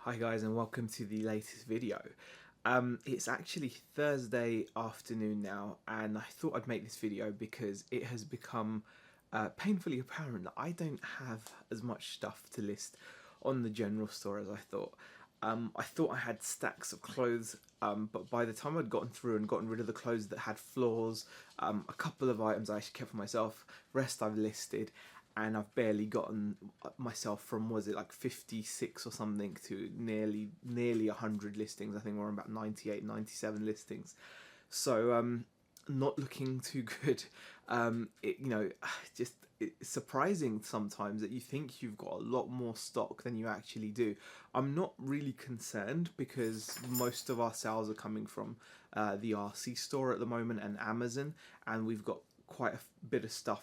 Hi guys, and welcome to the latest video. It's actually Thursday afternoon now, and I thought I'd make this video because it has become painfully apparent that I don't have as much stuff to list on the general store as I thought. I thought I had stacks of clothes, but by the time I'd gotten through and gotten rid of the clothes that had flaws, a couple of items I actually kept for myself, rest I've listed, and I've barely gotten myself from, was it like 56 or something, to nearly 100 listings. I think we're on about 98, 97 listings. So not looking too good. It's surprising sometimes that you think you've got a lot more stock than you actually do. I'm not really concerned because most of our sales are coming from the RC store at the moment and Amazon, and we've got quite a bit of stuff,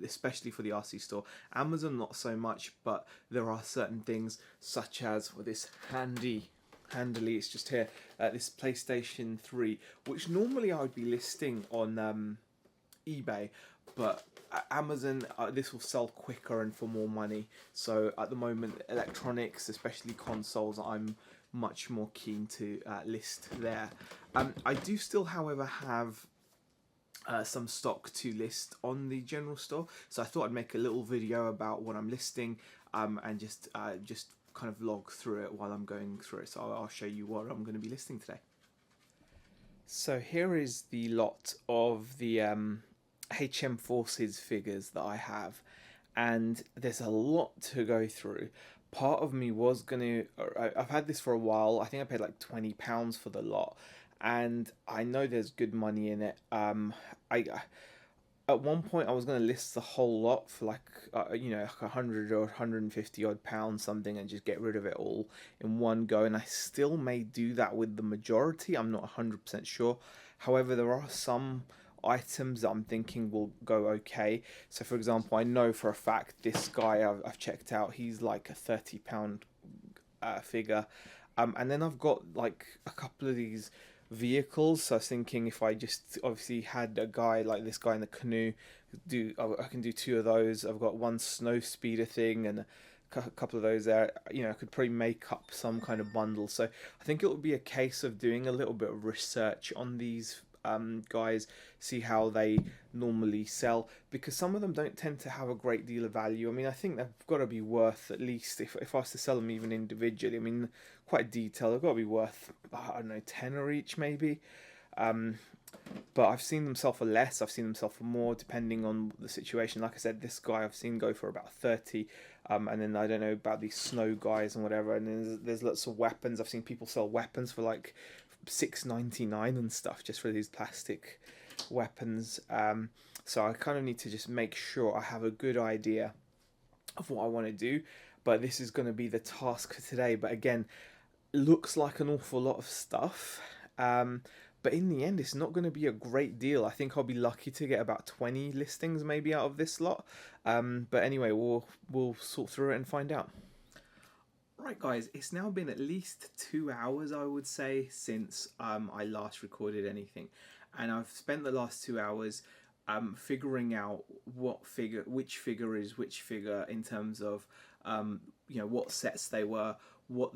especially for the RC store. Amazon not so much, but there are certain things such as this handily, it's just here, this PlayStation 3, which normally I would be listing on eBay, but Amazon, this will sell quicker and for more money. So at the moment, electronics, especially consoles, I'm much more keen to list there. I do still, however, have some stock to list on the general store, so I thought I'd make a little video about what I'm listing, and just kind of log through it while I'm going through it. So I'll show you what I'm going to be listing today. So here is the lot of the HM Forces figures that I have, and there's a lot to go through. Part of me was gonna, I've had this for a while. I think I paid like £20 for the lot, and I know there's good money in it. At one point I was going to list the whole lot for like like 100 or 150 odd pounds something, and just get rid of it all in one go, and I still may do that with the majority. I'm not 100% sure. However, there are some items that I'm thinking will go okay. So for example, I know for a fact this guy I've checked out, he's like a £30 figure, and then I've got like a couple of these vehicles. So I was thinking, if I just obviously had a guy like this guy in the canoe, I can do two of those. I've got one snow speeder thing and a couple of those there. I could probably make up some kind of bundle. So I think it will be a case of doing a little bit of research on these guys, see how they normally sell, because some of them don't tend to have a great deal of value. I mean, I think they've got to be worth, at least if I was to sell them even individually, I mean, quite detailed, they've got to be worth, I don't know, 10 each maybe. But I've seen them sell for less, I've seen them sell for more, depending on the situation. Like I said, this guy I've seen go for about 30, and then I don't know about these snow guys and whatever, and then there's lots of weapons. I've seen people sell weapons for like $6.99 and stuff, just for these plastic weapons. So I kind of need to just make sure I have a good idea of what I want to do, but this is going to be the task for today. But again, looks like an awful lot of stuff, but in the end it's not going to be a great deal. I think I'll be lucky to get about 20 listings maybe out of this lot, but anyway, we'll sort through it and find out. Right guys, it's now been at least 2 hours, I would say, since I last recorded anything, and I've spent the last 2 hours figuring out which figure is which figure, in terms of what sets they were, what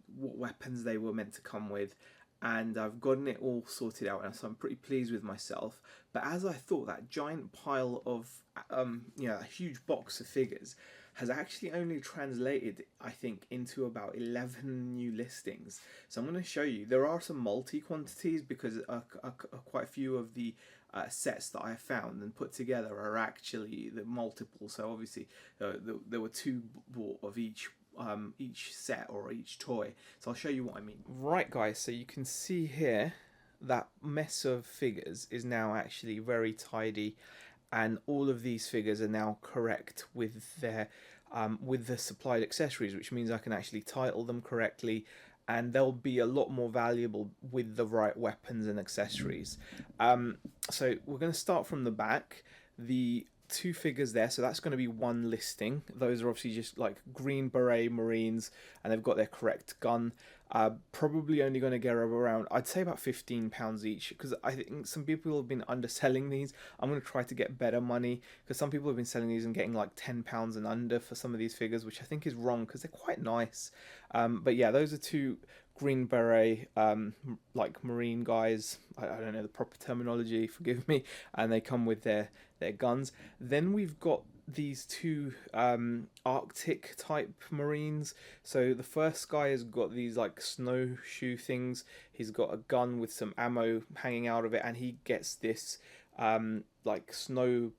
weapons they were meant to come with, and I've gotten it all sorted out, and so I'm pretty pleased with myself. But as I thought, that giant pile of a huge box of figures has actually only translated, I think, into about 11 new listings. So I'm going to show you. There are some multi-quantities, because quite a few of the sets that I found and put together are actually the multiple. So obviously there were two bought of each set or each toy. So I'll show you what I mean. Right guys, so you can see here that mess of figures is now actually very tidy, and all of these figures are now correct with their with the supplied accessories, which means I can actually title them correctly, and they'll be a lot more valuable with the right weapons and accessories. So we're going to start from the back. The two figures there, so that's going to be one listing. Those are obviously just like Green Beret Marines, and they've got their correct gun. Probably only going to get around, I'd say about £15 each, because I think some people have been underselling these. I'm going to try to get better money, because some people have been selling these and getting like £10 and under for some of these figures, which I think is wrong, because they're quite nice. But yeah, those are two Green Beret, like Marine guys. I don't know the proper terminology, forgive me. And they come with their guns. Then we've got these two Arctic type Marines. So the first guy has got these like snowshoe things. He's got a gun with some ammo hanging out of it, and he gets this like snow,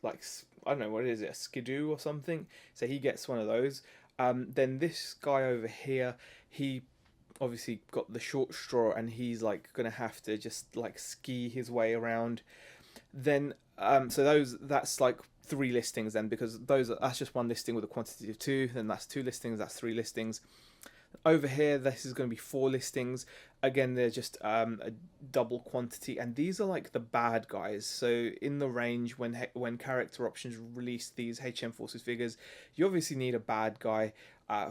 like, I don't know what is it, a skidoo or something. So he gets one of those. Then this guy over here, he obviously got the short straw, and he's like gonna have to just like ski his way around. Then so that's like three listings then, because that's just one listing with a quantity of two. Then that's two listings, that's three listings. Over here, this is going to be four listings. Again, they're just a double quantity, and these are like the bad guys. So in the range, when character options release these HM Forces figures, you obviously need a bad guy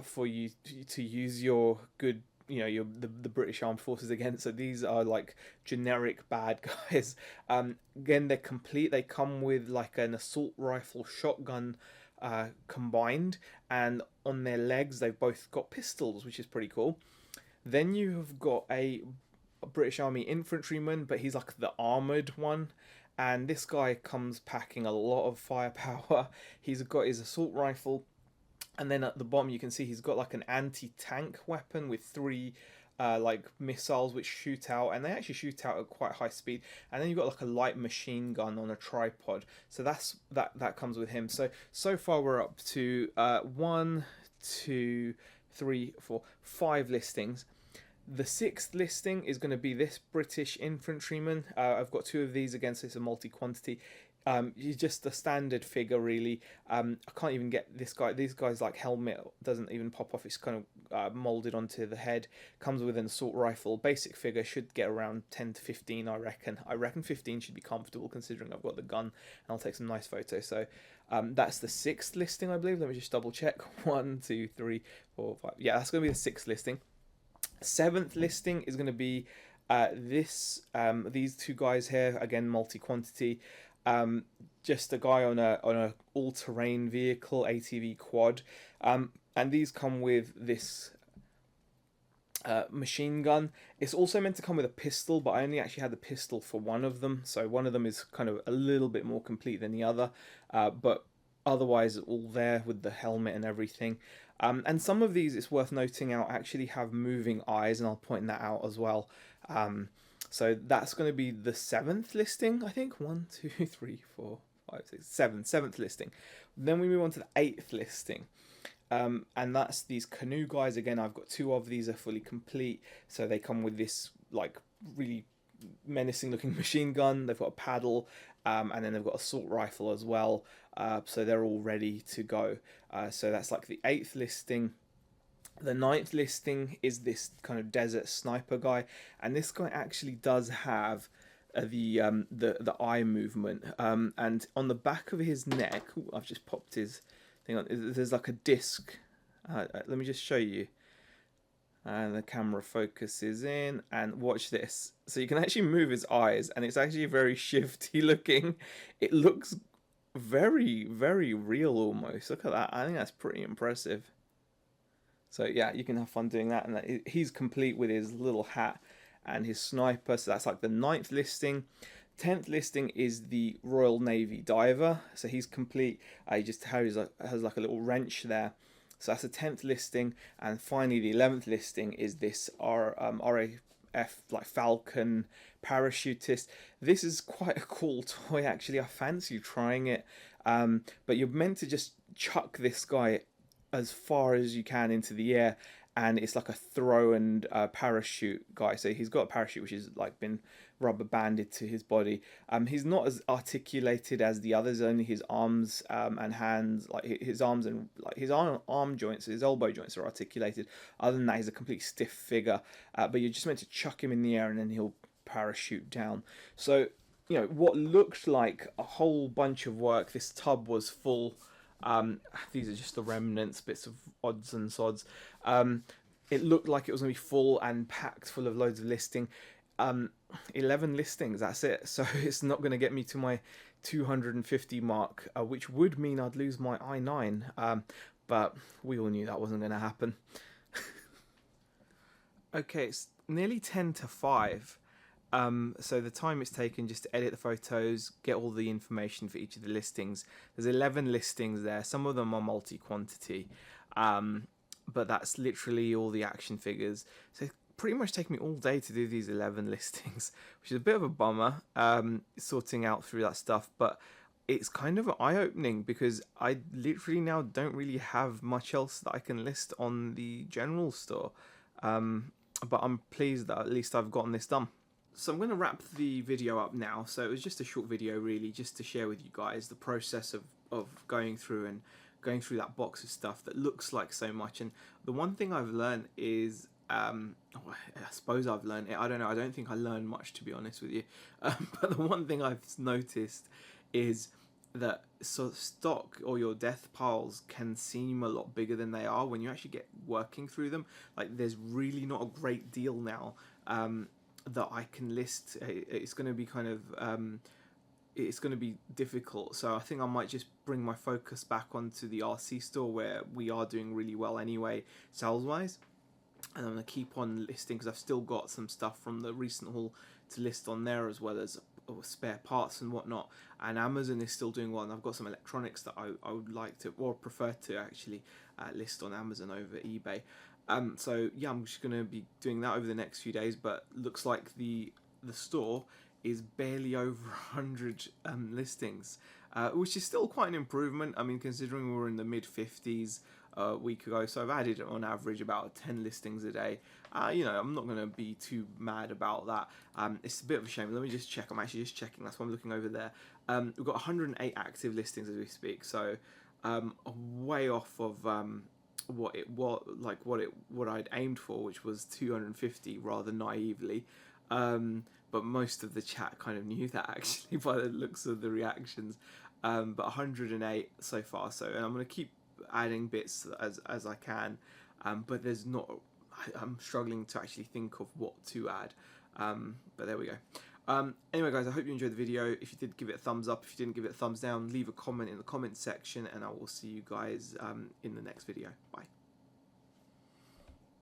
for you to use your good, the British Armed Forces against. So these are like generic bad guys. Again, they're complete. They come with like an assault rifle, shotgun combined, and on their legs they've both got pistols, which is pretty cool. Then you have got a British Army infantryman, but he's like the armoured one. And this guy comes packing a lot of firepower. He's got his assault rifle, and then at the bottom you can see he's got like an anti-tank weapon with three like missiles which shoot out, and they actually shoot out at quite high speed. And then you've got like a light machine gun on a tripod. So that comes with him. So far we're up to 1, 2, 3, 4, 5 listings. The sixth listing is going to be this British infantryman. I've got two of these again, so it's a multi-quantity. He's just a standard figure, really. I can't even get this guy. These guys' like helmet doesn't even pop off. It's kind of molded onto the head. Comes with an assault rifle. Basic figure should get around 10 to 15, I reckon. I reckon 15 should be comfortable, considering I've got the gun, and I'll take some nice photos. So that's the sixth listing, I believe. Let me just double check. 1, 2, 3, 4, 5. Yeah, that's going to be the sixth listing. Seventh listing is going to be these two guys here, again multi-quantity. Just a guy on a all-terrain vehicle, ATV quad, and these come with this machine gun. It's also meant to come with a pistol, but I only actually had the pistol for one of them, so one of them is kind of a little bit more complete than the other, but otherwise all there with the helmet and everything. And some of these, it's worth noting out, actually have moving eyes, and I'll point that out as well. So that's going to be the seventh listing, I think. 1, 2, 3, 4, 5, 6, 7. Seventh listing. Then we move on to the eighth listing. And that's these canoe guys. Again, I've got two of these are fully complete. So they come with this like really menacing looking machine gun. They've got a paddle, and then they've got assault rifle as well. So they're all ready to go. So that's like the eighth listing. The ninth listing is this kind of desert sniper guy, and this guy actually does have the eye movement. And on the back of his neck, ooh, I've just popped his thing on. There's like a disc. Let me just show you. And the camera focuses in, and watch this. So you can actually move his eyes, and it's actually very shifty looking. It looks very, very real almost. Look at that. I think that's pretty impressive. So yeah, you can have fun doing that. And he's complete with his little hat and his sniper. So that's like the ninth listing. 10th listing is the Royal Navy diver. So he's complete. He just has like a little wrench there. So that's the 10th listing. And finally, the 11th listing is this RAF like Falcon parachutist. This is quite a cool toy, actually. I fancy trying it. But you're meant to just chuck this guy as far as you can into the air, and it's like a throw and parachute guy. So he's got a parachute which is like been rubber banded to his body. He's not as articulated as the others. Only his arms and hands, like his arms and like his arm joints, his elbow joints are articulated. Other than that, he's a complete stiff figure. But you're just meant to chuck him in the air and then he'll parachute down. So what looked like a whole bunch of work. This tub was full. These are just the remnants, bits of odds and sods. It looked like it was going to be full and packed full of loads of listing. Um, 11 listings, that's it. So it's not going to get me to my 250 mark, which would mean I'd lose my I9. But we all knew that wasn't going to happen. Okay, it's nearly 10 to 5. So the time it's taken just to edit the photos, get all the information for each of the listings. There's 11 listings there. Some of them are multi-quantity, but that's literally all the action figures. So it's pretty much taken me all day to do these 11 listings, which is a bit of a bummer, sorting out through that stuff. But it's kind of eye-opening because I literally now don't really have much else that I can list on the general store. But I'm pleased that at least I've gotten this done. So I'm going to wrap the video up now. So it was just a short video really, just to share with you guys the process of going through that box of stuff that looks like so much. And the one thing I've learned is, I suppose I've learned it, I don't know, I don't think I learned much, to be honest with you. But the one thing I've noticed is that stock or your death piles can seem a lot bigger than they are when you actually get working through them. Like, there's really not a great deal now that I can list. It's going to be kind of it's going to be difficult, so I think I might just bring my focus back onto the RC store, where we are doing really well anyway, sales wise. And I'm going to keep on listing because I've still got some stuff from the recent haul to list on there, as well as spare parts and whatnot. And Amazon is still doing well, and I've got some electronics that I would like to, or prefer to actually list on Amazon over eBay. So yeah, I'm just going to be doing that over the next few days, but looks like the store is barely over 100 listings, which is still quite an improvement. I mean, considering we were in the mid-50s a week ago, so I've added on average about 10 listings a day. I'm not going to be too mad about that. It's a bit of a shame. Let me just check. I'm actually just checking. That's why I'm looking over there. We've got 108 active listings as we speak, so way off of what I'd aimed for, which was 250 rather naively. But most of the chat kind of knew that, actually, by the looks of the reactions. But 108 so far, so, and I'm going to keep adding bits as I can, but there's not, I'm struggling to actually think of what to add, but there we go. Anyway guys, I hope you enjoyed the video. If you did, give it a thumbs up. If you didn't, give it a thumbs down. Leave a comment in the comment section, and I will see you guys in the next video. Bye.